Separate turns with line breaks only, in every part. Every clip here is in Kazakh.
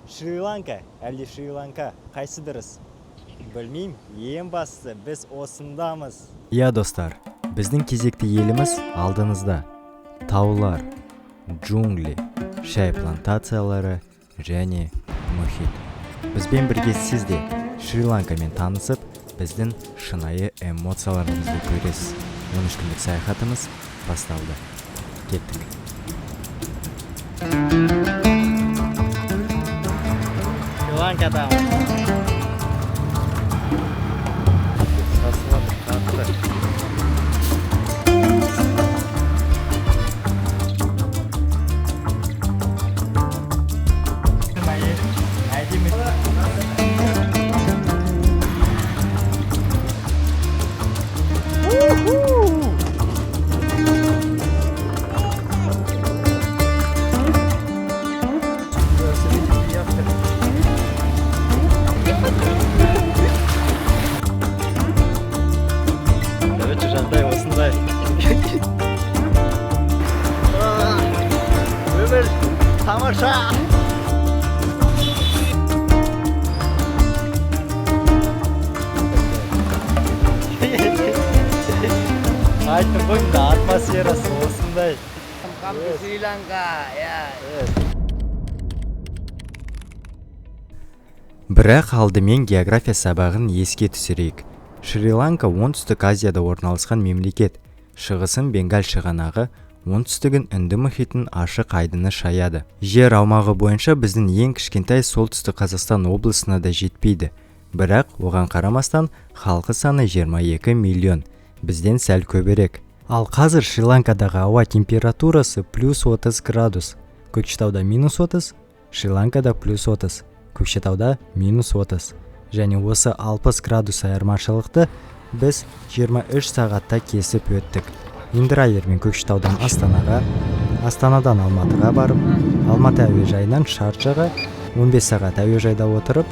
Шри-Ланка әлде Шри-Ланка қайсы дұрыс? Білмеймін, ең бастысы біз осындамыз.
Иә достар, біздің кезекті еліміз алдыңызда. Таулар, джунгли, шай плантациялары және мұхит. Бізбен бірге сіз де Шри-Ланкамен танысып, біздің шынайы эмоцияларымызды көресіз. 13 күндік саяхатымыз басталды. Кеттік.
Шри-Ланкадамыз. Сасылады, қатты. Жағдай осындай. Өмір тамаша. Айттым ғой, атмосферасы осындай.
Come to Sri Lanka, yeah.
Бірақ алдымен география сабағын еске түсірейік. Шри-Ланка оңтүстік Азияда орналасқан мемлекет. Шығысын Бенгал шығанағы, оңтүстігін Үнді мұхитын ашық айдыны шаяды. Жер аумағы бойынша біздің ең кішкентай солтүстік Қазақстан облысына да жетпейді. Бірақ оған қарамастан халқы саны 22 миллион. Бізден сәл көбірек. Ал қазір Шри-Ланкадағы ауа температурасы плюс 30 градус. Көкшетауда минус 30, Шри-Ланкада плюс 30, Көкшетауда минус 30. Және осы 60 градус айырмашылықты біз 23 сағатта кесіп өттік. Индираермен Көкшетаудан Астанаға, Астанадан Алматыға барып, Алматы әуежайынан Шарджаға 15 сағат әуежайда отырып,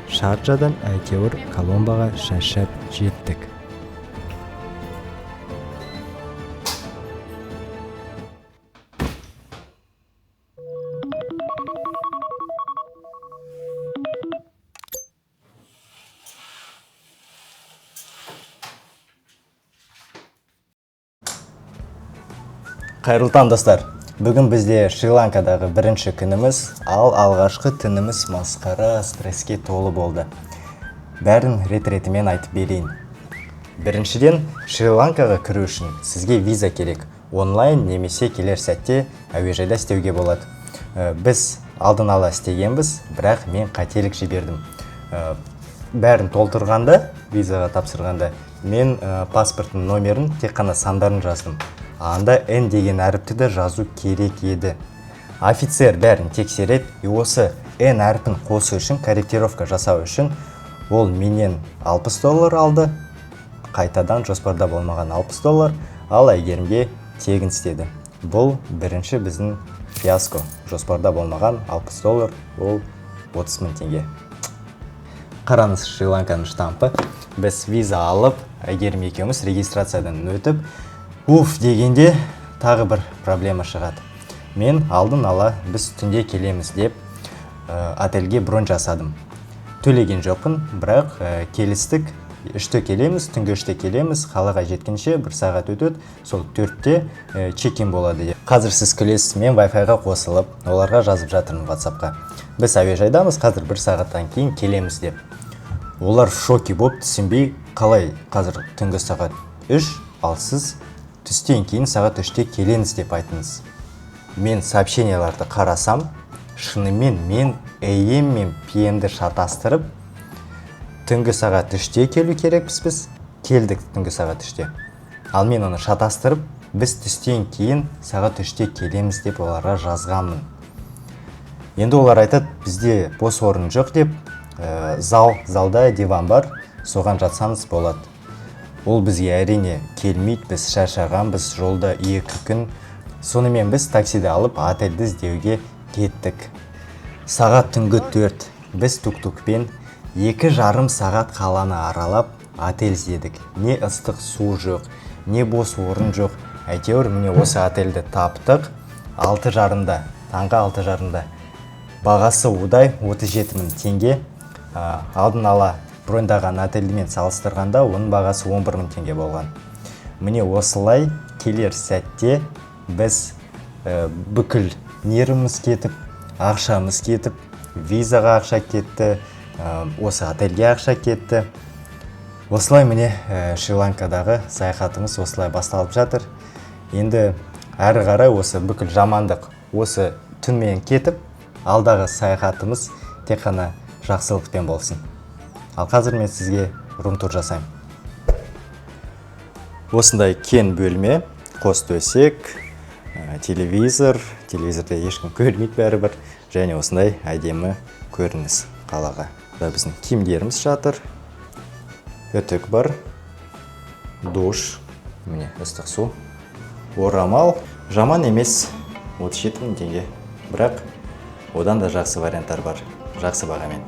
Шарджадан әйтеуір Коломбоға шаршап жеттік.
Қайырлы таң достар. Бүгін бізде Шри-Ланкадағы бірінші күніміз, ал алғашқы түніміз масқара стресске толы болды. Бәрін рет-ретімен айтып берейін. Біріншіден, Шри-Ланкаға кіру үшін сізге виза керек. Онлайн немесе келер сәтте әуежайда істеуге болады. Біз алдын ала істегенбіз, бірақ мен қателік жібердім. Бәрін толтырғанда, визаға тапсырғанда, мен паспорттың номерін тек қана сандарын жаздым. Анда N деген әріпті де жазу керек еді. Офицер бәрін тексереді, осы N әріпін қосу үшін, корректировка жасау үшін, ол менен $60 алды, қайтадан жоспарда болмаған $60, ал әйгерімге тегін істеді. Бұл бірінші біздің фиаско. Жоспарда болмаған $60, ол 30 000 теңге. Қараңыз, Шри-Ланканың штампы. Біз виза алып, әйгерім екеуміз регистрациядан өтіп, дегенде тағы бір проблема шығады. Мен алдын ала біз түнде келеміз деп отельге бронь жасадым. Төлеген жоқпын, бірақ келістік, 3-те келеміз, түнгі 3-те келеміз, қалаға жеткенше 1 сағат өтеді, сол 4-те чекин болады. Қазір сіз күлесіз, мен Wi-Fi-ға қосылып, оларға жазып жатырмын WhatsApp-қа. Біз әуежайдамыз, қазір 1 сағаттан кейін келеміз деп. Олар шоки болып түсінбей, қалай қазір түнгі сағат 3, ал сіз түстен кейін сағат 3-те келеңіз деп айтыңыз. Мен сообщенияларды қарасам, шынымен мен AM мен PM-ді шатастырып, түнгі сағат 3-те келу керекпіз біз, келдік түнгі сағат 3-те. Ал мен оны шатастырып, біз түстен кейін сағат 3-те келеміз деп оларға жазғанмын. Енді олар айтады, бізде бос орын жоқ деп, залда диван бар, соған жатсаңыз болады. Ол бізге әрине келмейді, біз шаршаған, біз жолда 2 күн. Сонымен біз таксиді алып отельді іздеуге кеттік. Сағат түнгі 4, біз тук-тукпен 2,5 сағат қаланы аралап отель іздедік. Не ыстық су жоқ, не бос орын жоқ. Әйтеуір міне осы отельді таптық. 6:30-да, таңғы 6:30-да. Бағасы удай 37 000 теңге. Алдын ала броньдаған отельмен салыстырғанда оның бағасы 11 000 теңге болған. Міне осылай келер сәтте біз бүкіл нервіміз кетіп, ақшамыз кетіп, визаға ақша кетті, осы отельге ақша кетті. Осылай міне Шри-Ланкадағы саяхатымыз осылай басталып жатыр. Енді әрі қарай осы бүкіл жамандық осы түнмен кетіп, алдағы саяхатымыз тек қана жақсылықпен болсын. Ал қазір мен сізге рум-тур жасаймын. Осындай кен бөлме, қос төсек, телевизорда ешкім көрмейді бәрібір, және осындай әдемі көрініс қалаға. Біздің киімдеріміз жатыр, үтік бар, душ, міне ыстық су, орамал. Жаман емес, 37 000 теңге. Бірақ одан да жақсы варианттар бар, жақсы бағамен.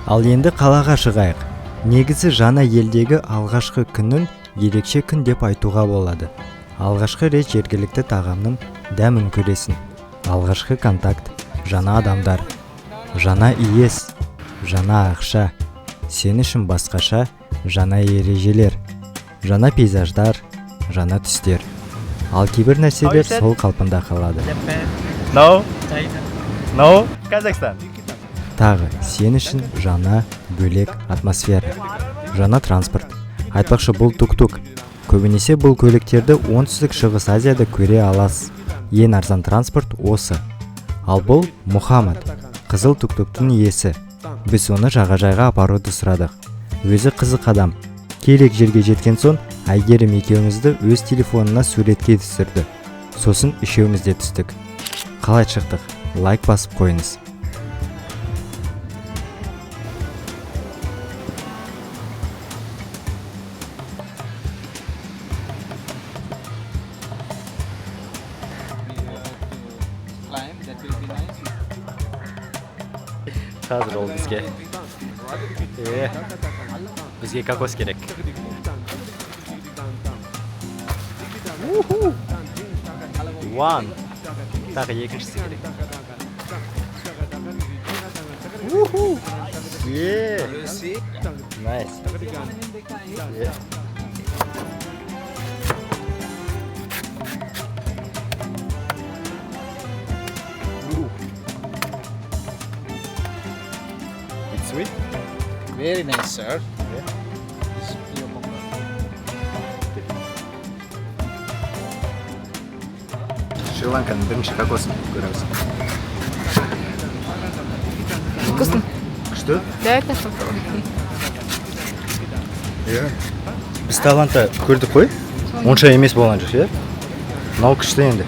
Ал енді қалаға шығайық. Негізі жаңа елдегі алғашқы күнін ерекше күн деп айтуға болады. Алғашқы рет жергілікті тағамның дәмін көресің. Алғашқы контакт, жаңа адамдар, жаңа иес, жаңа ақша, сен үшін басқаша, жаңа ережелер, жаңа пейзаждар, жаңа түстер. Ал кейбір нәрселер сол қалпында қалады.
No, Казахстан.
Тағы сен үшін жаңа бөлек атмосфера, жаңа транспорт. Айтпақшы, бұл тук-тук. Көбінесе бұл көліктерді оңтүстік шығыс Азияда көре аласыз. Ең арзан транспорт осы. Ал бұл Мұхаммад, қызыл тук-туктың иесі. Біз оны жағажайға апаруды сұрадық. Өзі қызық адам. Керек жерге жеткен соң, Әйгерім екеумізді өз телефонына суретке түсірді. Сосын үшеуміз де түстік. Қалай шықтық? Лайк басып қойыңыз. Қазір ол бізге. Бізге кокос керек. One. Тағы екіншісі керек. Nice. It's sweet.
Very nice, sir.
Шри-Ланканың бірінші кокосын көреміз.
Вкусно.
Күшті?
Да, это попробуй.
Біз Таиландта көрдік қой? Онша емес болған жоқ, иә? Мынау күшті енді.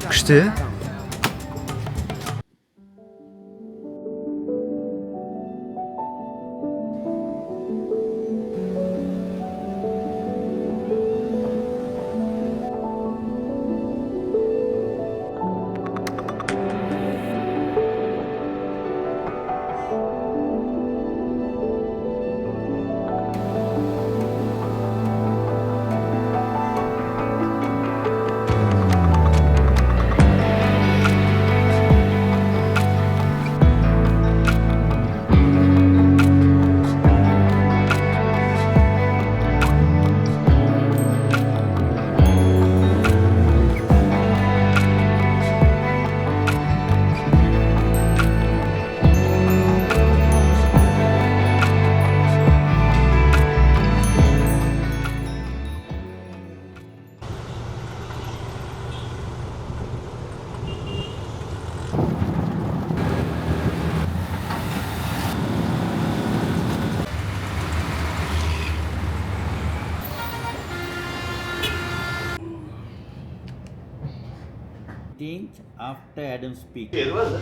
Күшті, иә?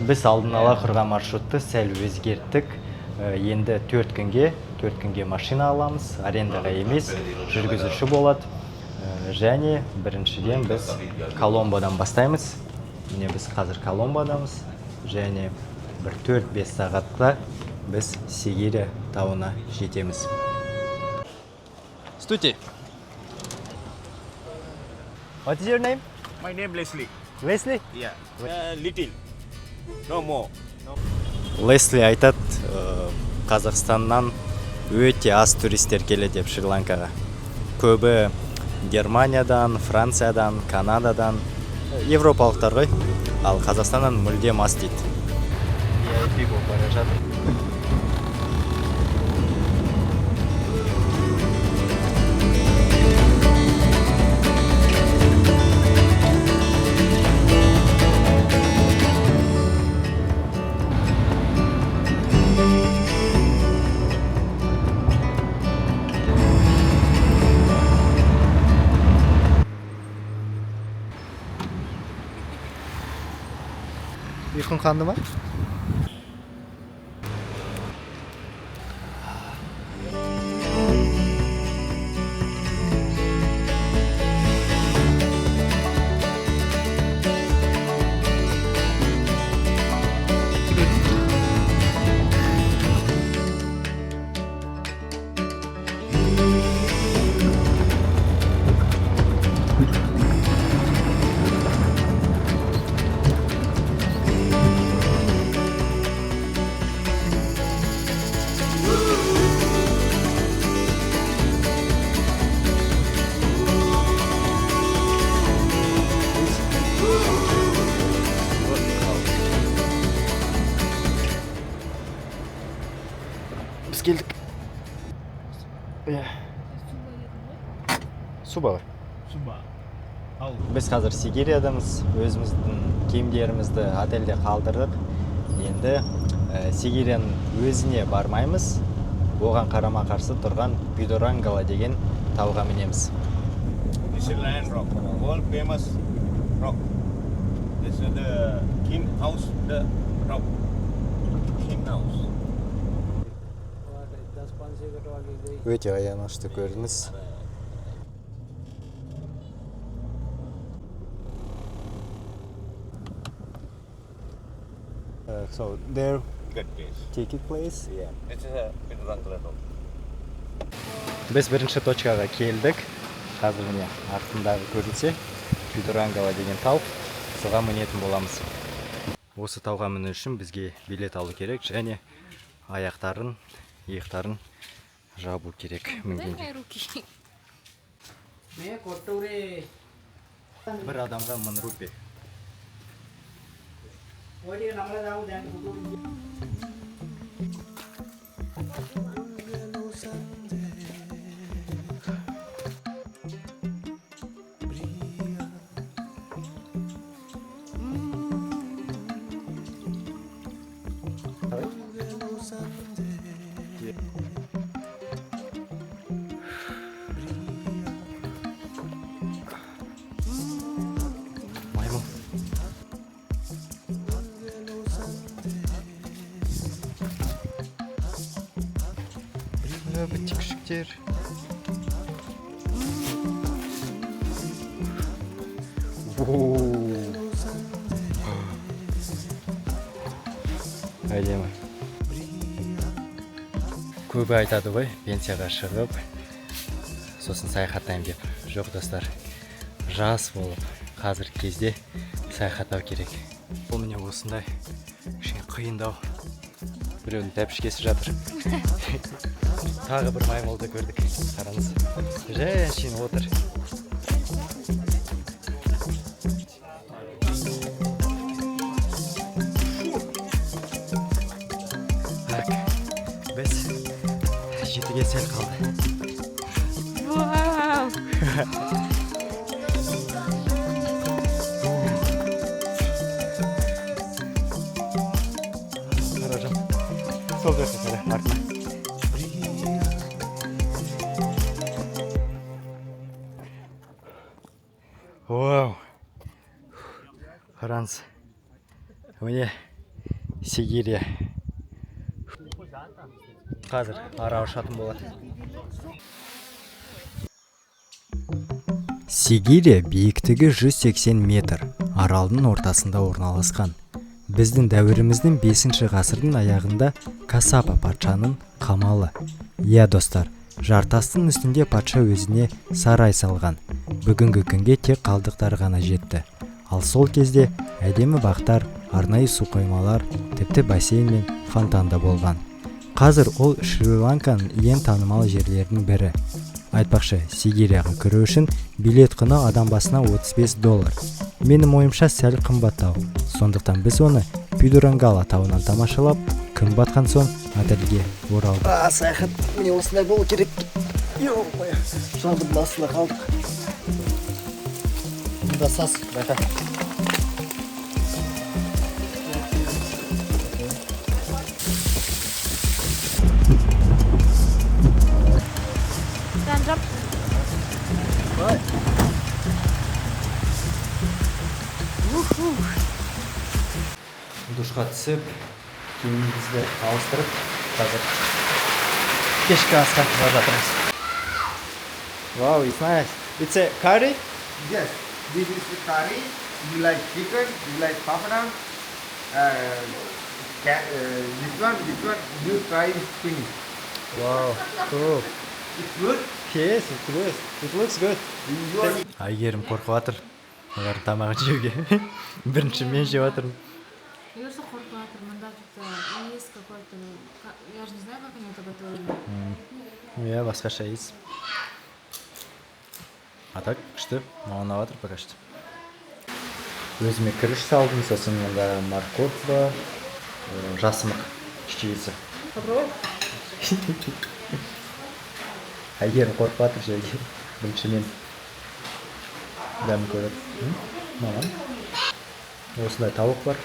Біз алдын ала құрған маршрутты сәл өзгерттік. Енді 4 күнге машина аламыз, арендаға емес, жүргізуші болады. Және біріншіден біз Коломбодан бастаймыз. Міне біз қазір Коломбодамыз. Және бір 4-5 сағатта біз Сегири тауына жетеміз.
Стойте.
What is your name?
My name Leslie.
Leslie?
Yeah. Little. No more.
Лесли айтады, Қазақстаннан өте аз туристер келеді деп Шри-Ланкаға. Көбі Германиядан, Франциядан, Канададан, европалықтар ғой, ал Қазақстаннан мүлдем аз дейді. VIP болып бара жатыр.
Ұйқың қанды ма? Біз келдік. Суба. Біз қазір Сигириядамыз, өзіміздің киімдерімізді отельде қалдырдық. Енді Сигирияның өзіне бармаймыз. Оған қарама қарсы тұрған Бидорангала деген тауға мінеміз.
This is Lion Rock, world famous rock. This is the King House, the rock. King House.
Өте аянышты көрініс.
So there
Good place.
ticket place.
Yeah. This is a Bidorangala rock.
Біз бірінші точкаға келдік. Қазір міне артындағы көрінсе, Бидорангала деген тау. Соған мінетін боламыз. Осы тауға міну үшін бізге билет алу керек және аяқтарын, иықтарын жабу керек мінгенде. Бір адамға 1000 рупий. Маймыл. Біті күшіктер. Әдемі. Көбі айтады ғой, пенсияға шығып, сосын саяхаттаймын деп. Жоқ достар, жас болып, қазіргі кезде саяхаттау керек. Бұл міне осындай кішкене қиындау. Біреудің тәпішкесі жатыр. Тағы бір маймылды көрдік. Қараңыз. Жай әншейін отыр. Так, біз жетіге сәл қалды.
Вау!
Қаражан. Сол жаққа қара, артына. Вау! Қараңыз. Міне Сигирия. Қазір ара ұшатын болады. Сигирия биіктігі 180 метр, аралдың ортасында орналасқан. Біздің дәуіріміздің 5 ғасырдың аяғында Касапа патшаның қамалы. Иә достар, Жартастың үстінде патша өзіне сарай салған. Бүгінгі күнге тек қалдықтар ғана жетті. Ал сол кезде әдемі бақтар, арнайы су қоймалар, тіпті бассейн мен фонтан да болған. Қазір ол Шри-Ланканың ең танымал жерлерінің бірі. Айтпақшы, Сигирияға кіру үшін билет құны адам басына $35. Менің ойымша сәл қымбаттау. Сондықтан біз оны Пидурангала тауынан тамашалап, күн батқан соң отельге оралдық.
Саяхат міне осындай болу керек. Ё-моё, жабылдың астында қалдық. Мұнда сасық, байқа.
Stand up.
Душқа түсіп, киімімізді ауыстырып, қазір кешкі асқа бара жатырмыз. Wow, it's nice. It's a curry?
Yes, this is the curry. You like chicken, you like papadam. This one, you try finish.
Wow, cool.
It's good.
Yes, it good. It looks good.
You are
Айгерім қорқып жатыр. Олардың тамағын жеуге. Бірінші мен жеп жатырмын.
Я тоже қорқып жатырмын, да, как-то есть какой-то... Я же не знаю, как они это готовили.
Иә, басқаша иіс. А так, күшті. Маған ұнап жатыр пока что. Өзіме күріш салдым, сосын мұнда морковка, жасымық чечевица.
Попробуй.
Әйгерім қорқып жатыр жеуге. Бірінші мен дәмін көріп. Маған. Осындай тауық бар.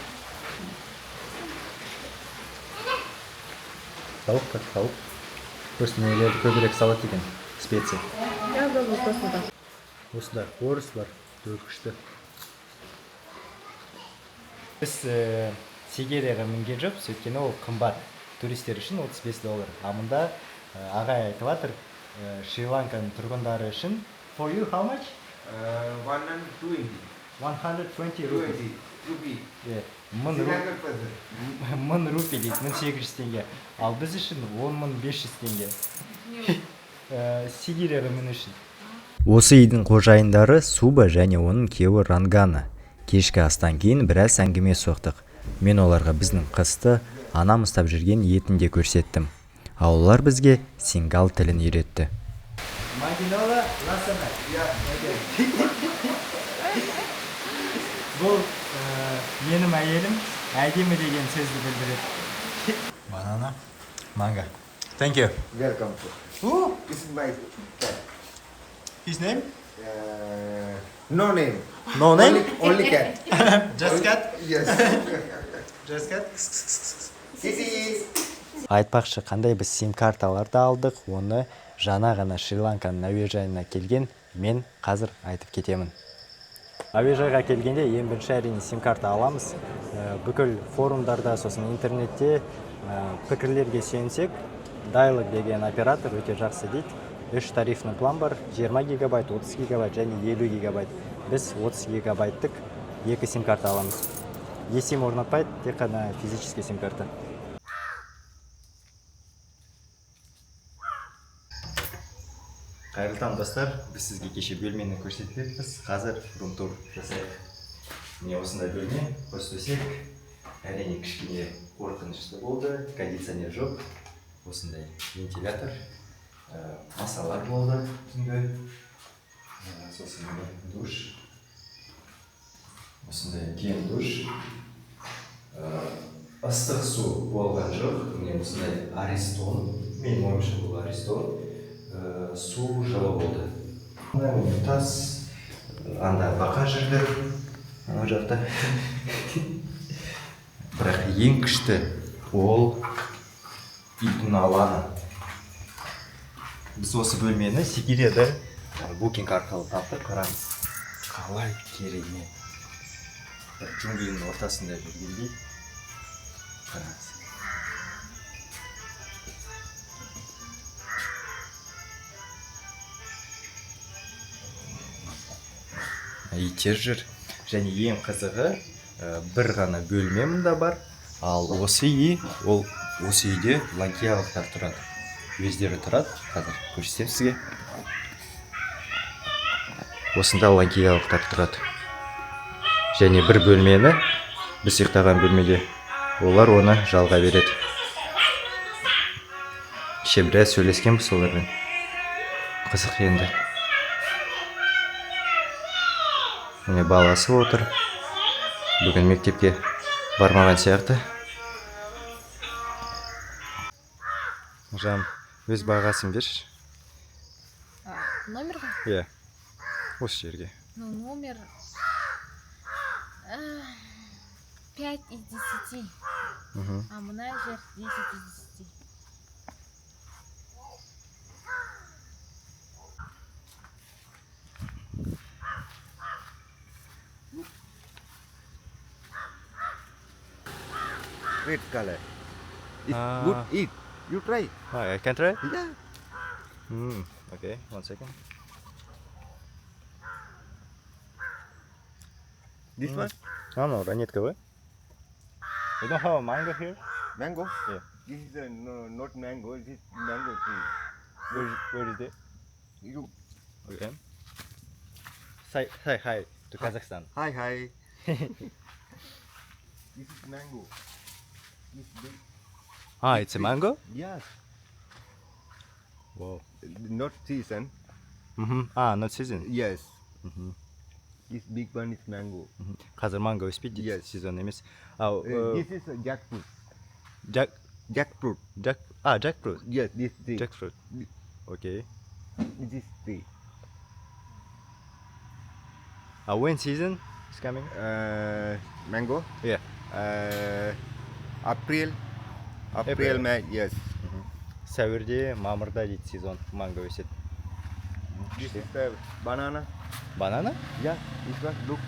Тауық. Просто нелерді көбірек салады екен, специя.
Я пробую просто так.
Осындай қорыс бар, күшті. Біз Сигирияға мінген жоқпыз, өйткені ол қымбат. Туристер үшін $35. А мұнда ағай айтып жатыр, Шри-Ланканың тұрғындары үшін for you how much?
120.
120 rupees.
Rupee.
Yeah.
300%.
1000 рупий дейді, 1800 теңге. Ал біз үшін 10500 теңге. Сигирияға міну үшін. Осы үйдің қожайындары Суба және оның күйеуі Рангана. Кешкі астан кейін біраз әңгіме соқтық. Мен оларға біздің қысты анам ұстап жүрген етін де көрсеттім. Ал олар бізге сингал тілін үйретті. Бұл менің әйелім әдемі деген сөзді білдіреді. Банана, манго. Thank you.
Welcome to. Oh, this is my cat.
His name?
No name.
No name?
Only cat.
Just cat?
Yes.
Just cat?
Kitty.
Айтпақшы, қандай біз сим-карталарды алдық, оны жаңа ғана Шри-Ланканың әуежайына келген мен қазір айтып кетемін. Әуежайға келгенде ең бірінші әрине сим-карта аламыз. Бүкіл форумдарда, сосын интернетте пікірлерге сүйенсек, Dialog деген оператор өте жақсы дейді. 3 тарифный план бар, 20 гигабайт, 30 гигабайт және 50 гигабайт. Біз 30 гигабайттық 2 сим-карта аламыз. eSIM орнатпайды, тек қана физический сим-карта. Қайырлы таң достар, біз сізге кеше бөлмені көрсетпекпіз. Қазір рум-тур жасайық. Міне осындай бөлме, көз-төсек. Әрине кішкене қорқынышты болды, кондиционер жоқ. Осындай вентилятор, масалар болды түнгі. Сосын душ. Осындай кең душ. Ыстық су болған жоқ. Міне осындай аристон. Мен ойымша бұл аристон. Су жылы болды. Тас, анда бақа жүрді. Ана жақта. Бірақ ең күшті ол үйдің алаңы. Біз осы бөлмені Сигирияда букинг арқылы таптық, қараңыз. Қалай керемет. Бір джунглінің ортасында жүргендей. Қараңыз. Иттер жүр. Және ең қызығы бір ғана бөлме мұнда бар. Ал осы үй, ол осы үйде ланкиялықтар тұрады.
өздері тұрады. Қазір көрсетемін сізге. Осында ланкиялықтар тұрады. Және бір бөлмені, біз ұйықтаған бөлмеде, олар оны жалға береді. Кеше біраз сөйлескенбіз олармен. Қызық енді. Міне баласы отыр. Бүгін мектепке бармаған сияқты. Жан, өз бағасын берші.
Номер ғой?
Иә. Осы жерге.
Ну, номер 5 из 10. А мына жер 10 из 10.
Red color. It's
Ah.
good eat. You try.
I can try?
Yeah.
Okay, 1 second.
This one?
No, ранетка вы? We don't have a mango here.
Mango?
Yeah.
This is not mango. This is mango tree.
Where is it?
You.
Okay. Say hi to Kazakhstan.
Hi, hi. This is mango. This big.
It's a mango?
Yes.
Wow.
Not season.
Not season.
Yes. This big one is mango.
Қазір манго өспейді дейді,
Yes.
сезон емес.
This is a jackfruit. Jackfruit.
Jackfruit.
Yes, this tree.
Jackfruit. Okay.
This tree.
When season is coming?
Mango.
Yeah.
April,
April.
May. Yes.
Сәуірде, мамырда дейді сезон манго өседі.
This is the banana.
Banana?
Yeah. This one. Look.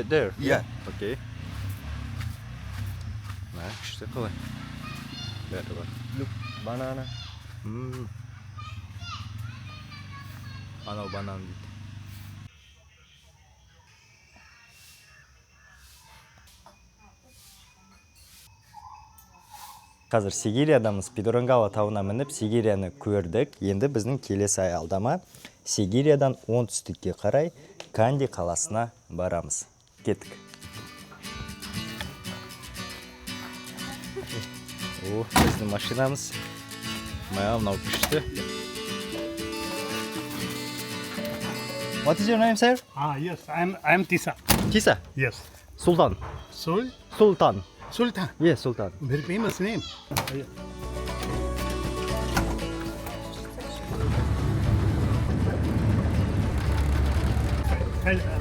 There.
Yeah.
Okay. Күшті қалай. Бәрі бар.
Look. Banana.
Анау банан дейді. Қазір Сигириядамыз, Пидорангала тауына мініп, Сигирияны көрдік. Енді біздің келесі аялдама Сигириядан оңтүстікке қарай Канди қаласына барамыз. Кеттік. Біздің машинамыз. Мынау күшті. What is your name, sir?
Yes, I'm Tisa.
Tisa?
Yes.
Sultan. Sultan.
Sultan.
Yes, Sultan.
Very famous name.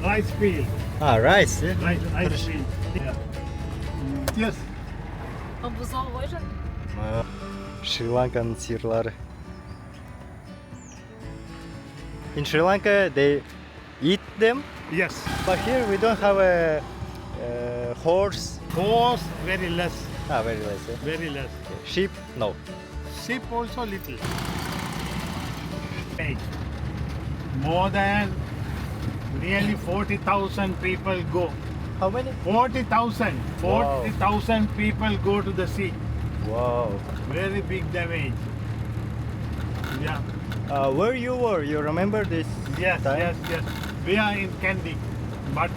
Rice field.
Rice. Yeah.
Rice field. Yeah. Yes.
Бұзау ғой жан?
Шри-Ланканың сиырлары. In Sri Lanka, they eat them,
Yes.
but here we don't have a horse.
Horse, very less.
Very less.
Very less.
Sheep, no.
Sheep also little. Hey, more than nearly 40,000 people go.
How many?
40,000.
Wow.
40,000 people go to the sea.
Wow.
Very big damage. Yeah.
Where you were? You remember this
Yes,
time?
yes. We are in Kandy, but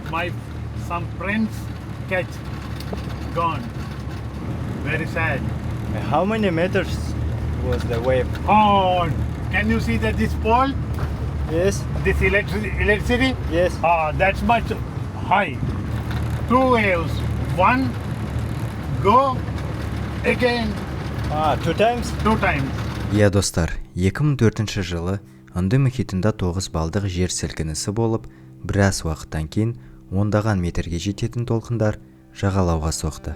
some friends catch gone. Very sad.
How many meters was the wave?
Oh, can you see that this pole,
Yes.
this electricity?
Yes.
That's much high. Two waves. One, go again.
Two times?
Two times.
Иә достар, 2004 жылы Үнді мұхитында 9 балдық жер сілкінісі болып, біраз уақыттан кейін ондаған метрге жететін толқындар жағалауға соқты.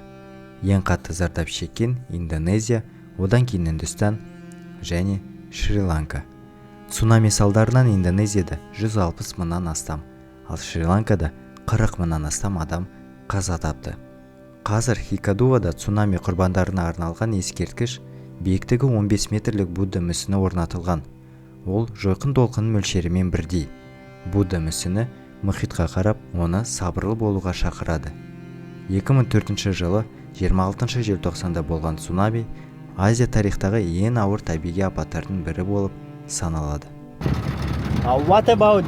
Ең қатты зардап шеккен Индонезия, одан кейін Үндістан және Шри-Ланка. Цунами салдарынан Индонезияда 160 мыңнан астам, ал Шри-Ланкада 40 мыңнан астам адам қаза тапты. Қазір Хикадувада цунами құрбандарына арналған ескерткіш биіктігі 15 метрлік Будда мүсіні орнатылған. Ол жойқын толқын мөлшерімен бірдей. Будда мүсіні мұхитқа қарап, оны сабырлы болуға шақырады. 2004 жылы 26 желтоқсанда болған цунами Азия тарихтағы ең ауыр табиғи апаттардың бірі болып саналады.
What about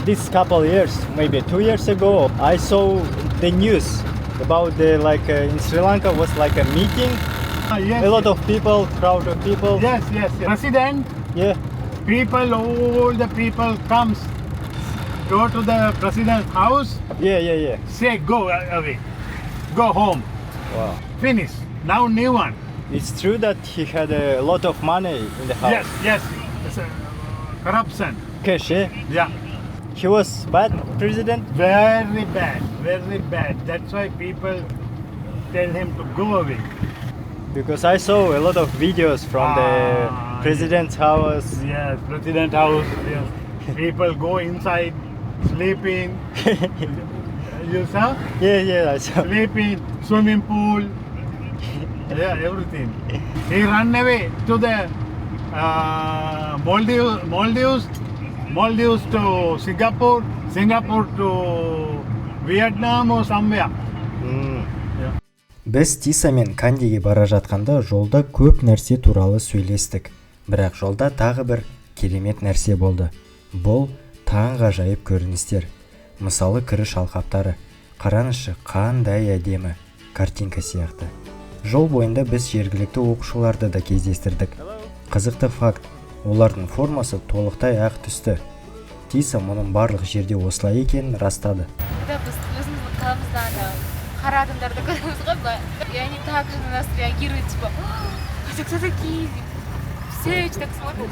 this couple years, maybe 2 years ago, I saw the news about in Sri Lanka was like a meeting,
Yes,
a lot of people, crowd of people.
yes. President,
Yeah.
people, all the people comes, go to the president's house,
Yeah.
say go away, go home,
Wow.
finish. Now new one.
It's true that he had a lot of money in the house.
Yes. It's, corruption.
Cash, yeah?
Yeah.
He was bad president.
Very bad. That's why people tell him to go away.
Because I saw a lot of videos from the
Ah,
president's house.
Yes, president house. Yes. People go inside, sleeping. You saw?
Yeah, I saw.
Sleeping, swimming pool. Yeah, everything. He ran away to the Maldives to Singapore to Vietnam or somewhere.
Біз Тиса мен Кандиге бара жатқанда жолда көп нәрсе туралы сөйлестік. Бірақ жолда тағы бір керемет нәрсе болды. Бұл таңғажайып көріністер. Мысалы кіріш алқаптары. Қараңызшы, қандай әдемі картинка сияқты. Жол бойында біз жергілікті оқушыларды да кездестірдік. Қызықты факт, олардың формасы толықтай ақ түсті. Тиса мұның барлық жерде осылай екенін растады.
Когда біз өзіміздің қаламыздағы қара адамдарды көреміз ғой былай. И они так же на нас реагируют, типа, это кто такие? Все так смотрят.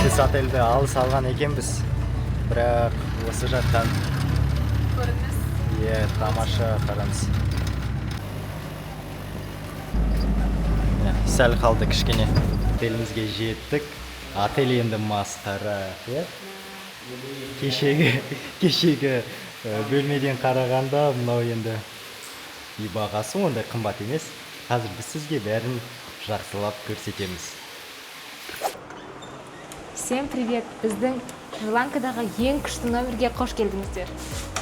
Біз отельді алыс алған екенбіз. Бірақ осы жақтан
Көріңіз.
тамаша қараңыз. Сәл қалды кішкене. Отелімізге жеттік. Отель енді масқара. Кешегі бөлмеден қарағанда мынау енді бағасы ондай қымбат емес. Қазір біз сізге бәрін жақсылап көрсетеміз.
Всем привет! Біздің Шри-Ланкадағы ең күшті номерге қош келдіңіздер.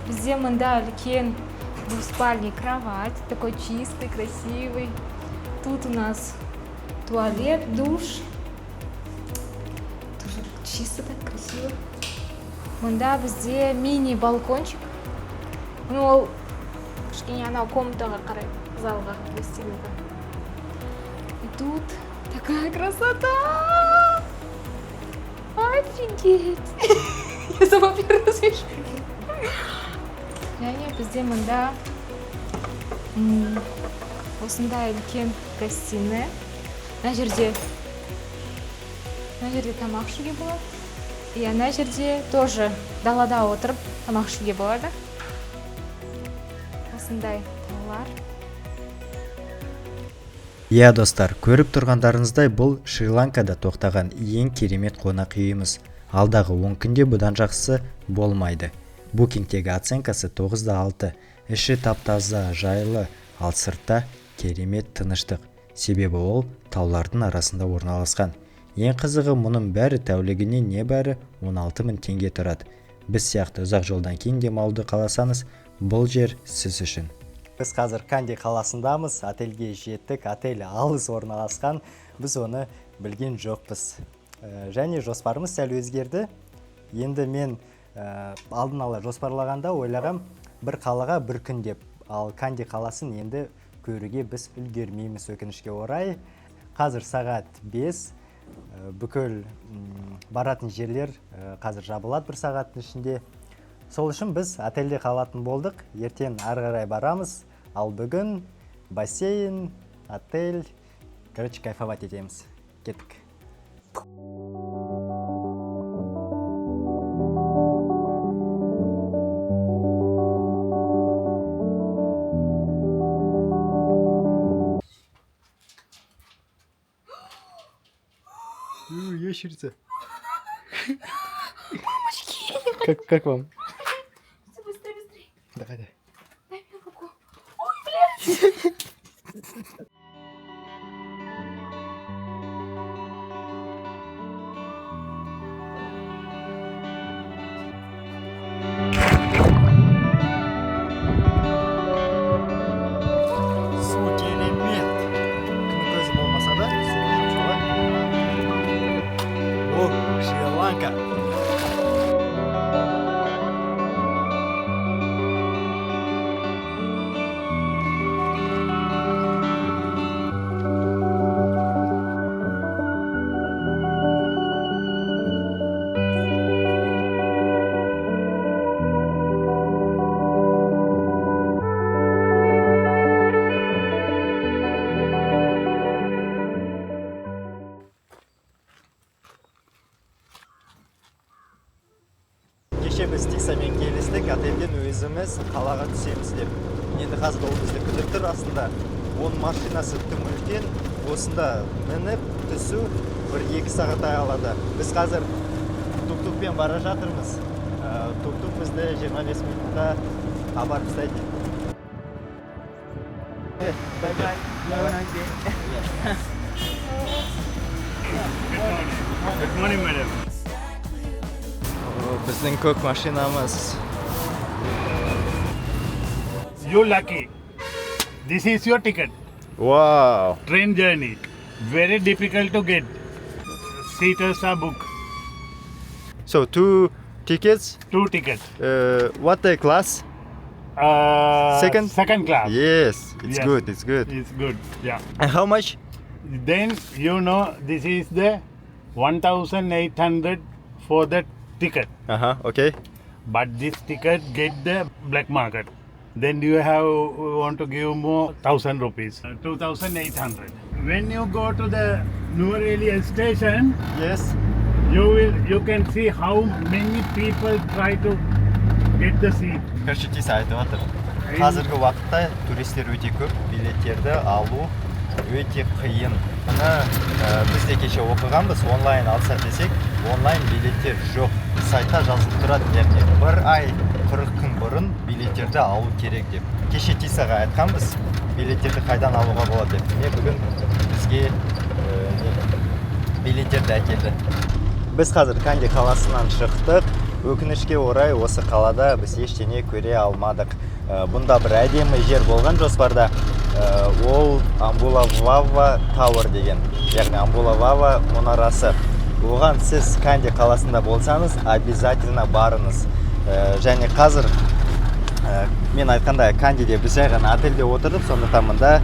Бізде мында үлкен двуспальный кровать, такой чистый, красивый. Тут у нас туалет, душ. Тоже чисто так красиво. Мында бізде мини-балкончик. Ну, ол кішкене анау комнатаға қарай, залға, гостиныйға. И тут такая красота! Офигеть! Я сама первый раз вижу. Және бізде мында осындай үлкен гостиная. Мына жерде тамақ ішуге болады. И ана жерде тоже далада отырып тамақ ішуге болады. Осындай таулар.
Иә достар, көріп тұрғандарыңыздай бұл Шри-Ланкада тоқтаған ең керемет қонақ үйіміз. Алдағы 10 күнде бұдан жақсысы болмайды. Букингтегі оценкасы 9/6. Іші таптаза, жайлы, ал сыртта керемет тыныштық. Себебі ол таулардың арасында орналасқан. Ең қызығы мұның бәрі тәулігіне небәрі 16.000 теңге тұрады. Біз сияқты ұзақ жолдан кейін демалуды қаласаңыз, бұл жер сіз үшін.
Біз қазір Канди қаласындамыз, отельге жеттік, отель алыс орналасқан, біз оны білген жоқпыз. Және жоспарымыз сәл өзгерді. Енді мен алдын ала жоспарлағанда ойлағам бір қалаға бір күн деп, ал Канди қаласын енді көруге біз үлгермейміз өкінішке орай. Қазір сағат 5, бүкіл баратын жерлер қазір жабылады бір сағаттың ішінде. Сол үшін біз отельде қалатын болдық, ертең ары қарай барамыз, ал бүгін бассейн, отель, короче, кайфовать етеміз. Кеттік. Ящерица. Как вам?
Быстрее.
Давай.
Дай мне руку. Ой, блядь!
「өзіміз қалаға түсеміз деп. Енді қазір ол бізді күтіп тұр астында. Оның машинасы тым үлкен, осында мініп түсу 1-2 сағаттай алады. Біз қазір тук-тукпен бара жатырмыз. Тук-тук бізді 25 минутта апарып тастайды.
Good morning, madam.
Біздің көк машинамыз.
You lucky. This is your ticket.
Wow.
Train journey. Very difficult to get. Seaters are booked.
So 2 tickets.
2 tickets.
What the class? Second?
Second class.
Yes, it's
Yes.
good. It's good.
It's good. Yeah.
And how much?
Then you know this is the 1,800 for the ticket.
Okay.
But this ticket get the black market. Then you have want to give more 1,000 rupees. 2,800. When you go to the Nuvareli station,
Yes.
you can see how many people try to get the seat.
Көршітесі айтып жатыр. Қазіргі уақытта туристер өте көп, билеттерді алу өте қиын. Біз де кеше оқығанбыз, онлайн алсақ десек, онлайн билеттер жоқ. Сайтта жазылып тұрады, яғни 1 ай 40 күн бұрын билеттерді алу керек деп. Кеше Тисаға айтқанбыз, билеттерді қайдан алуға болады деп. Міне бүгін бізге билеттерді әкелді. Біз қазір Канди қаласынан шықтық. Өкінішке орай осы қалада біз ештеңе көре алмадық. Бұнда бір әдемі жер болған жоспарда. Ол Амбулавава Тауэр деген, яғни Амбулавава мұнарасы. Оған сіз Канди қаласында болсаңыз, обязательно барыңыз. Және қазір мен айтқандай Кандиде біз жай ғана отельде отырдық, сондықтан мұнда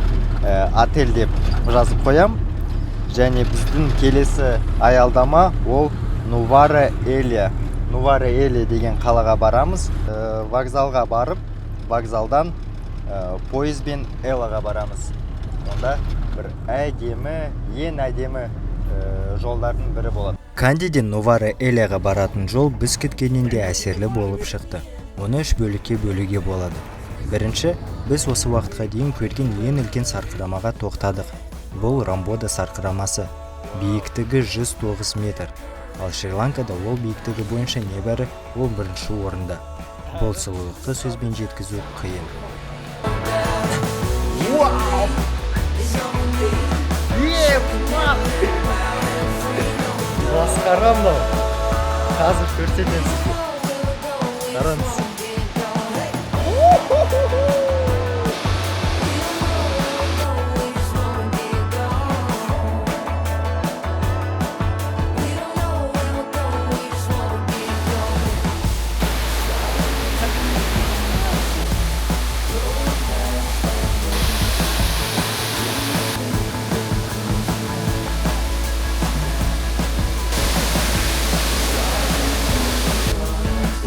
отель деп жазып қоям. Және біздің келесі аялдама ол Нувара-Элия. Нувара-Элия деген қалаға барамыз. Вокзалға барып, вокзалдан пойызбен Элаға барамыз. Онда бір әдемі, ең әдемі жолдардың бірі болады. Кандиден Нувара-Элияға баратын жол біз күткеннен де әсерлі болып шықты. Оны 3 бөлікке бөлуге болады. Бірінші, біз осы уақытқа дейін көрген ең үлкен сарқырамаға тоқтадық. Бұл Рамбода сарқырамасы. Биіктігі 109 метр. Ал Шри-Ланкада ол биіктігі бойынша небәрі ол бірінші орында. Бұл сұлулықты сөзбен жеткізу қиын. Вау! Масқара мынау. Қазір көрсетемін сізге. Қараңыз.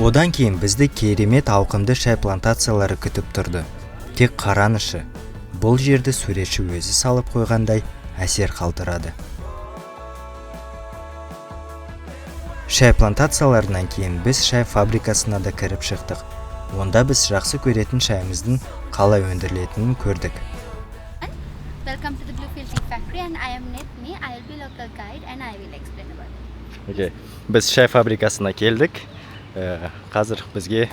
Одан кейін бізді керемет ауқымды шай плантациялары күтіп тұрды. Тек қаранышы, бұл жерді суретші өзі салып қойғандай әсер қалдырады. Шай плантацияларынан кейін біз шай фабрикасына да кіріп шықтық. Онда біз жақсы көретін шайымыздың қалай өндірілетінін көрдік.
Welcome to the Bluefield Tea Factory and I am Nitni. I will be local guide and I will explain about it.
Okay. Біз шай фабрикасына келдік. Қазір бізге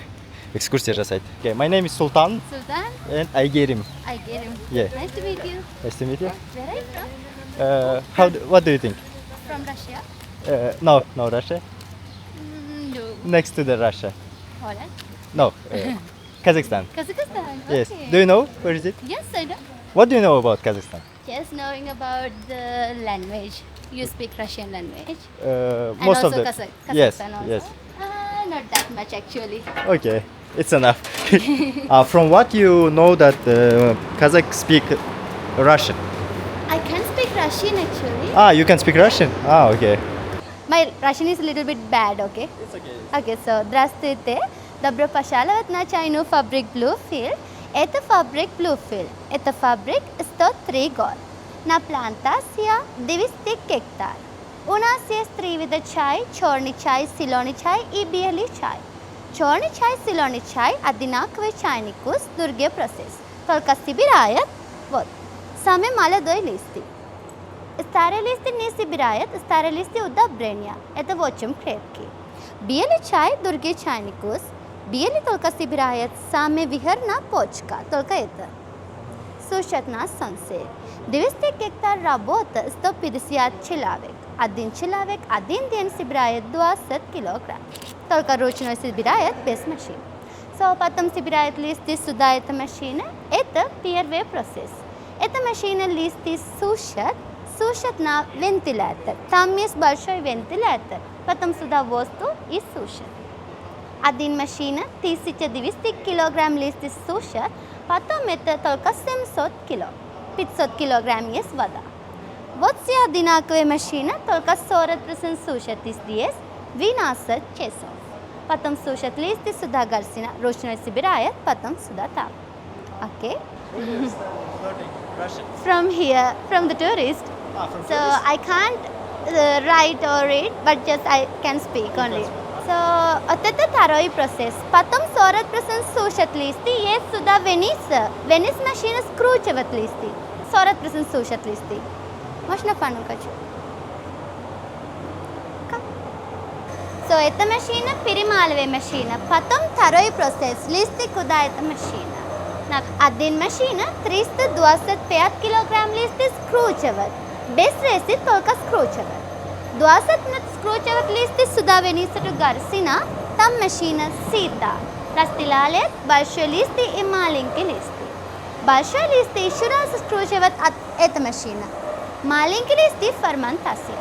экскурсия жасайды. Okay, my name is Sultan.
Sultan?
And Aygerim.
Aygerim.
Yeah.
Nice to meet you.
Nice to meet you.
Where are you from?
What do you think?
From Russia?
No, Russia.
No.
Next to the Russia.
Holland?
No, Kazakhstan.
Kazakhstan?
Yes.
Okay.
Do you know where is it?
Yes, I know.
What do you know about Kazakhstan?
Just knowing about the language. You speak Russian language.
Most
and also
of the
Kazakhstan
yes,
also.
yes.
Not that much actually.
Okay, it's enough. From what you know that Kazakh speak Russian.
I can speak Russian actually.
You can speak Russian. Okay.
My Russian is a little bit bad, okay?
It's okay.
Okay, so здравствуйте. Добро пожаловать на чайную фабрик Bluefield. Это фабрик Bluefield. Это фабрик 103 год. На плантация 200 гектар. У нас есть 3 вида чай: черный чай, зеленый чай и белый чай. Черный чай, зеленый чай – одинаковый чайникус, другие процесс. Только собирает, вот, самые молодые листы. Старые листы не собирает, старые листы удобрения. Это очень крепкий. Белый чай, другие чайникус. Белый только собирает самые верхняя почка, только это. Сушат на солнце. 200 гектар работа, 150 человек. Один человек один день собирает 20 килограмм. Только ручной собирает без машин. Потом собирает листы сюда, эта машина. Это первый процесс. Эта машина листы сушат на вентилятор. Там есть большой вентилятор. Потом сюда воздух и сушат. Один машина 1200 килограмм листы сушат. Потом это только 700 кило. 500 килограмм есть вода. Вот все одинаковые машины, только 40% сушат здесь 12 часов. Потом сушат листы сюда горсина. Ручной собирает, потом сюда там. Okay? From here, from the tourist. So I can't write or read, but just I can speak only. So это второй процесс. Потом 40% сушат листы, есть сюда Венис. Венис машина скручивает листы. 40% сушат листы. Можно понукать? So эта машина перемалывая машина. Потом второй процесс. Листы куда эта машина? Один машина 325 килограмм листы скручивает. Без рези только скручивает. 20 минут скручивает листы сюда вынесет горсина. Там машина сита. Расстилает большие листы и маленькие листы. Большие листы еще раз скручивает эта машина. Маленькие листы ферментация.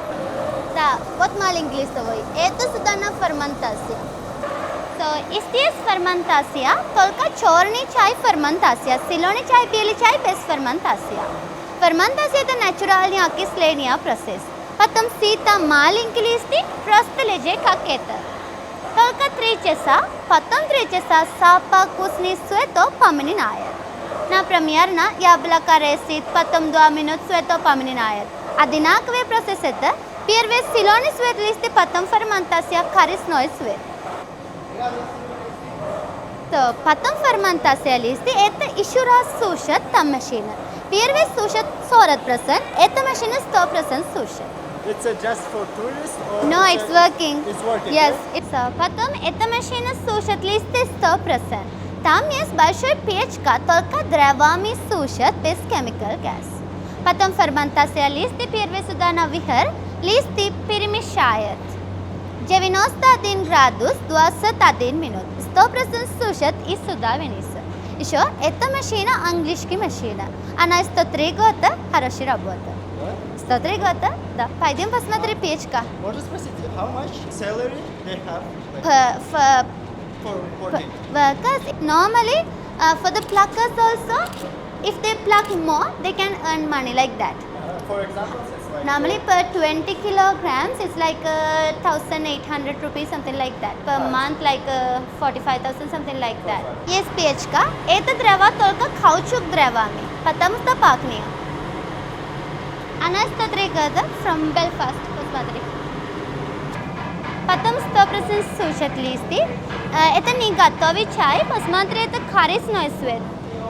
Да, вот маленький листовой. Это сюда на ферментация. Здесь ферментация, только черный чай ферментация, зеленый чай, белый чай без ферментация. Ферментация это натуральный окисление процесс. Потом сита маленькие листы просто лежит как это. Только 3 часа, потом 3 часа запах вкусный цвет поменяет. Например, яблоко резит, потом 2 минут цвет поменяет. Одинаковый процесс это. Первый зеленый цвет листы, потом ферментация корыстной цвет. Потом ферментация листы, это еще раз сушат там машина. Первый сушат 40%, эта машина 100% сушат.
It's just for tourists or
No, it's working.
It's working.
Yes. Потом эта машина сушат листы 100%. Там есть большая печка, только дровами сушат без chemical gas. Потом ферментация листы, первый сюда наверх, листы перемешает. 91 градус, 21 минут. 100% сушат и сюда вынесут. Еще эта машина английская машина. Она 103 года, хорошая работа. 103 года, да. Пойдем посмотрим печка.
Можно спросить, how much salary they have for working?
Workers, normally for the pluckers also, if they pluck more, they can earn money like that.
For example, it's like
Normally per 20 kilograms, it's like 1,800 rupees, something like that. Per month, like 45,000, something like that. Yes, печка. Это дрова только каучук дровами, потому что пахнет. Она 103 года, from Belfast, посмотри. Потом 100% сушат листы. Это не готовый чай, посмотри, это корыстной цвет.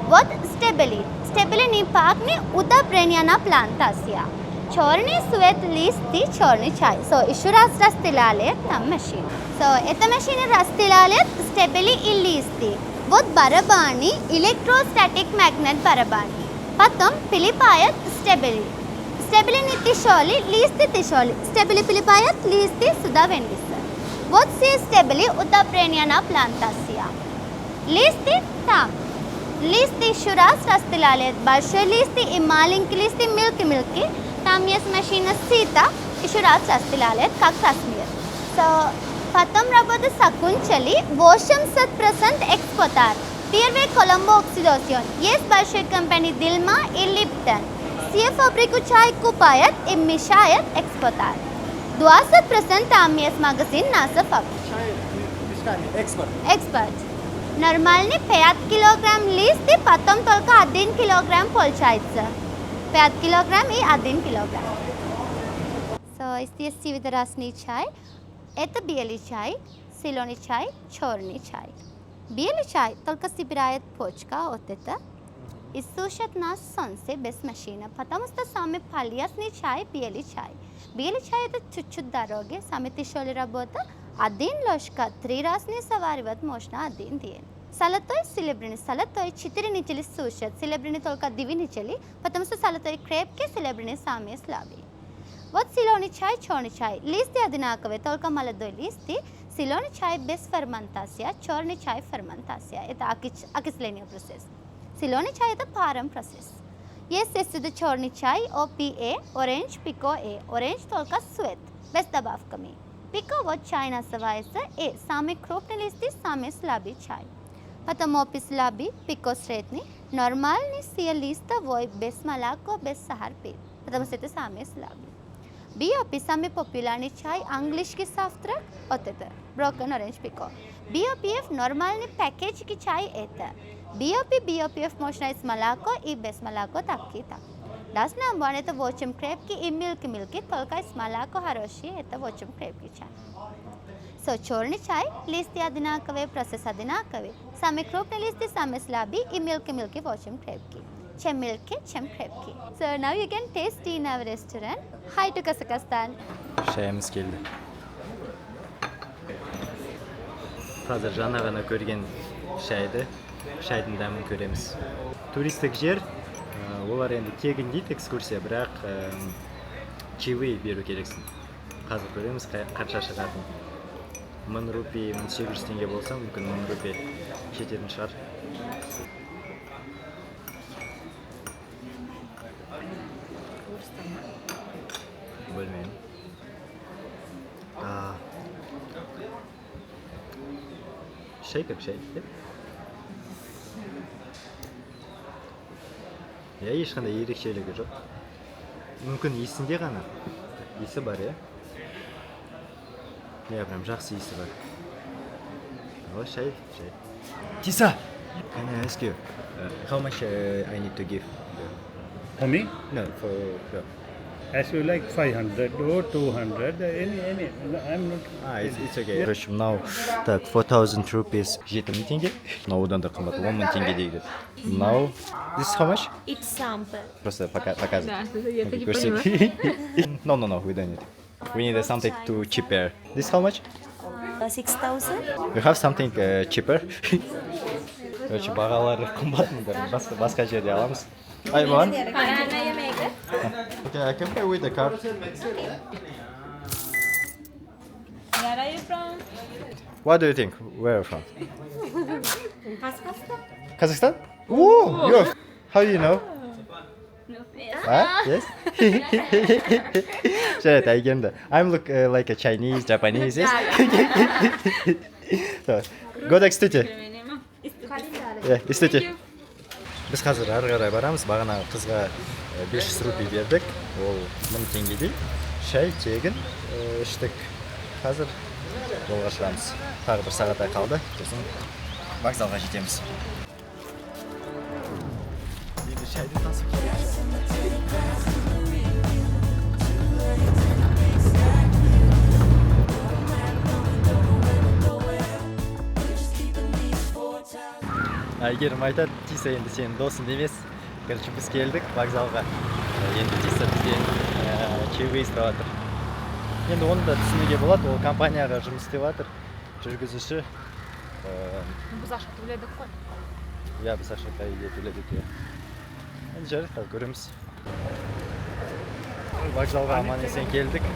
Вот стебели. Стебели не пахнет, удобрение на плантация. Черный цвет листы, черный чай. Еще раз расстилает там машина. Эта машина расстилает стебели и листы. Вот барабани, электростатик магнит барабани. Потом пилипает стебели. Стебели не тяжелые, листы тяжелые. Стебели пилипает, листы сюда вынесут. Вот все стебели удобрение на плантация. Листы там. Листы еще раз расстилает. Большие листы и маленькие листы мелкие. Там есть машина сита, еще раз расстилает, как Кашмир. Потом работа закончили, 80% экспортар. Первый Коломбо оксидация. Есть большая компания Dilma и Lipton. Все фабрику чай купает и мешает экспортар. 20% там есть магазин наша фабрика. Экспорт. Нормальный 5 килограмм листы, потом только 1 килограмм получается. 5 килограмм и 1 килограмм. Здесь видно разный чай. Это белый чай, силёный чай, чёрный чай. Белый чай только собирает почка от это и сушат на солнце без машины, потому что самый полезный чай – белый чай. Белый чай – это чуть-чуть дорогой, самый тяжелая работа. Один ложка 3 раз не заваривать можно один день. Салатой селебряный 4 недели сушат, селебряный только 2 недели, потому что салатой крепкий, селебряный самый слабый. Вот зеленый чай, черный чай. Листы одинаковые, только молодой листы. Зеленый чай без ферментации, черный чай ферментация. Это окисление процесс. Зеленый чай это паром процесс. Есть это черный чай, OPA, orange, pico A. Orange только цвет, без добавками. Pico вот чай называется A. Самый крупный листы, самый слабый чай. Потом OP слабый, pico средний. Нормальный сия листовой без молока, без сахар пить. Потому что это самый слабый. BOP самый популярный чай, английский софтрак, вот это, broken orange pico. BOPF нормальный пакетский чай это. BOPF можно из молока и без молока так и так. Должна быть это очень крепкий и милки, только из молока хороший, это очень крепкий чай. So, черный чай, листы одинаковые, процесс одинаковый. Самый крупный листы, самый слабый и милки очень крепкий. Чем milky, чем крепкий. So now you can taste tea in our restaurant. Hi to Kazakhstan.
Шайымыз келді. Қазір жаңа ғана көрген шайдың дәмін көреміз. Туристік жер, олар енді тегін дейді экскурсия, бірақ чаевые беру керексің. Қазір көреміз қанша шығатын. 1000 рупий, 1800 теңге болса, мүмкін 1000 рупий жететін шығар. Bilmiyorum. Şey как şey. Я ешқандай ерекшелігі жоқ. Мүмкін иісінде ғана. Иісі бар, иә? Я прям жақсы иісі бар. О, шай. Тиса! Can I ask you how much I need to give?
For me,
No, for
as you like 500 or 200, any. No, I'm not.
It's okay. Короче, мынау так 4000 rupees 7000 теңге. Мынау одан да қымбат 10000 теңге дейді. Мынау this is how much?
It's sample.
Просто показывай.
Да, я это не
Көрсет. No, we don't need. We need something to cheaper. This how much?
6000.
You have something cheaper? Короче, бағалары қымбат, басқа жерде аламыз. I want. Okay, I can pay with the card.
Where are you from?
What do you think? Where are you from? Kazakhstan? Oh, you're. How do you know? Yes. Жарайды, айгемді. I'm look like a Chinese, Japanese. Yes. So, go next to Yeah, істете. Біз қазір ары қарай барамыз. Бағанағы қызға 500 рупий бердік. Ол 1000 теңгедей. Шай тегін іштік. Қазір жолға шығамыз. Тағы бір сағаттай қалды. Сосын вокзалға жетеміз. Енді шайды тасып келеміз. Әйгерім айтады, Тиса енді сенің досың емес. Короче, біз келдік вокзалға. Енді Тиса бізден чаевые істеп жатыр. Енді оны да түсінуге болады, ол компанияға жұмыс істеп жатыр. Жүргізуші.
Біз ақша төледік қой.
Иә, біз ақша төледік. Енді жарайды, көреміз. Вокзалға аман есен келдік.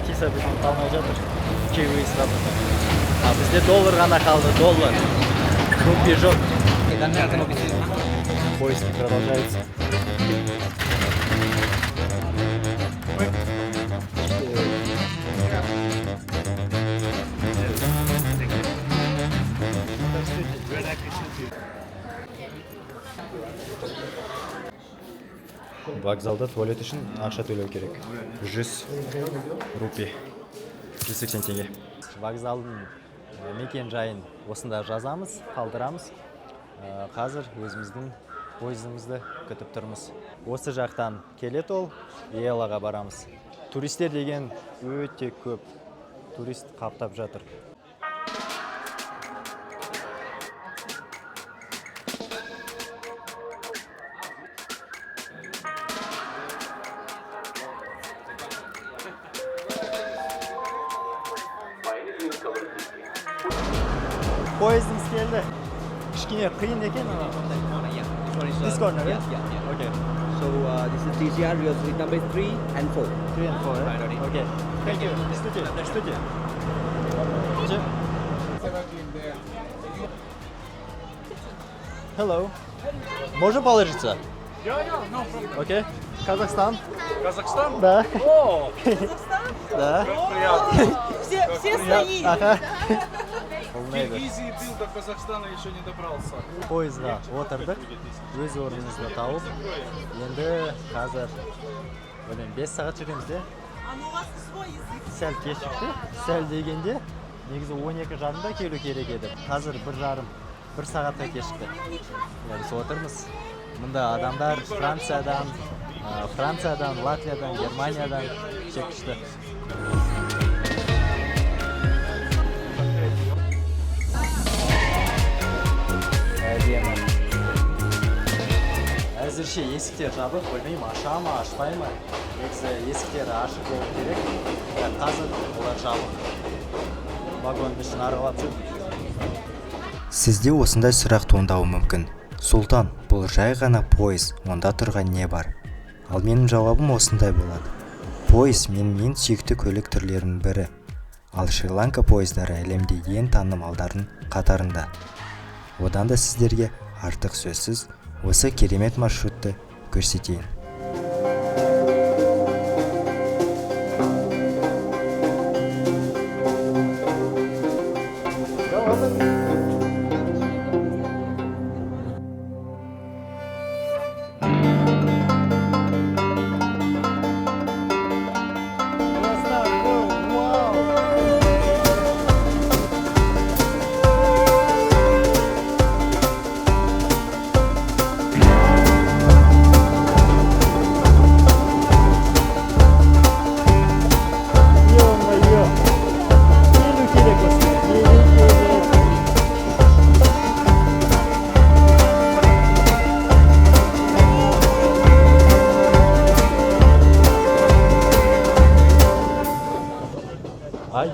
Тиса бізден қалмай жатыр. Чаевые істеп жатыр. А бізде доллар ғана қалды, доллар. Рупий жоқ. Поиски продолжаются. Вокзалда туалет үшін ақша төлеу керек. 100 рупий. 180 теңге. Вокзалдың мекен жайын осында жазамыз, қалдырамыз. Қазір өзіміздің пойызымызды күтіп тұрмыз. Осы жақтан келет ол, Елаға барамыз. Туристер деген өте көп.
турист қаптап жатыр. Поездіміз келді. Кішкене қиын екен ана. This corner,
Yes,
right?
yeah.
Okay.
So this is TCR, your street number 3 and 4.
3 and 4,
Right,
right?
already.
Okay. Thank you. Студия. Hello. Можно положиться? Окей. Казахстан.
Казахстан?
Да.
О,
Да.
приятно.
Все свои.
Ага.
Киргизии был, до Казахстана еще не добрался.
Пойызға отырдық, өз орнымызды тауып, енді қазір 5 сағат жүреміз де. Сәл кешікті, сәл дегенде, негізі 12:30-да келу керек еді. Қазір 1 сағатқа кешікті. Біз отырмыз. Мұнда адамдар Франциядан, Латвиядан, Германиядан шекішті. Әзірше есіктер жабық, білмеймін, аша ма, ашпай ма. Негізі есіктері ашық болу керек. Қазір олар жабық. Вагонның ішін аралап жүр.
Сізде осындай сұрақ туындауы мүмкін. Сұлтан, бұл жай ғана пойыз, онда тұрған не бар? Ал менің жауабым осындай болады. Пойыз менің ең сүйікті көлік түрлерінің бірі. Ал Шри-Ланка пойыздары әлемде ең танымалдардың қатарында. Одан да сіздерге артық сөзсіз осы керемет маршрутты көрсетейін.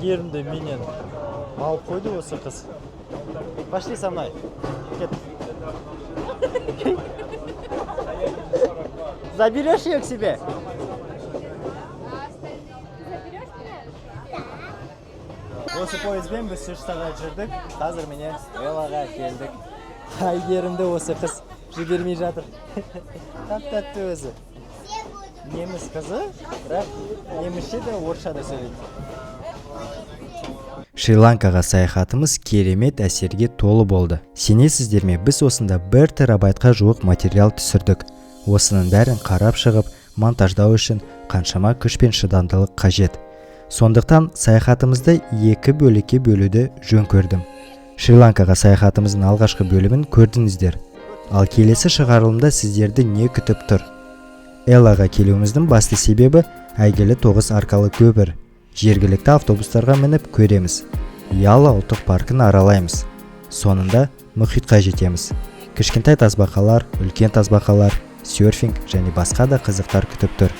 Yerімді менен алып қойды осы қыз. Пошли со мной. Кет. Заберешь ее к себе? Осы пойызбен біз 3 сағат жүрдік. Қазір міне Элаға келдік. Айгерімді осы қыз жібермей жатыр. Тап-тәтті өзі. Неміс қызы, бірақ немісше де орысша да сөйлейді.
Шри-Ланкаға саяхатымыз керемет әсерге толы болды. Сенесіздер ме, біз осында 1 терабайтқа жуық материал түсірдік. Осының бәрін қарап шығып, монтаждау үшін қаншама күш пен шыдамдылық қажет. Сондықтан саяхатымызды 2 бөлікке бөлуді жөн көрдім. Шри-Ланкаға саяхатымыздың алғашқы бөлімін көрдіңіздер. Ал келесі шығарылымда сіздерді не күтіп тұр? Элаға келуіміздің басты себебі әйгілі 9 аркалы көпір. Жергілікті автобустарға мініп көреміз. Яла ұлттық паркын аралаймыз. Сонында мұхитқа жетеміз. Кішкентай тасбақалар, үлкен тасбақалар, серфинг және басқа да қызықтар күтіп тұр.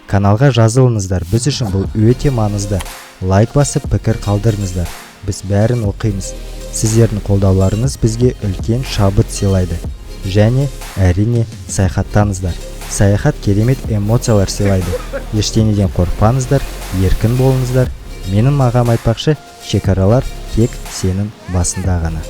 Каналға жазылыңыздар, біз үшін бұл өте маңызды. Лайк басып, пікір қалдырыңыздар. Біз бәрін оқимыз. Сіздердің қолдауларыңыз бізге үлкен шабыт сыйлайды. Және әрине саяхаттаңыздар. Саяхат керемет эмоциялар сыйлайды. Ештеңеден қорықпаңыздар, еркін болыңыздар. Менің мағам айтпақшы, шекаралар тек сенің басында ғана.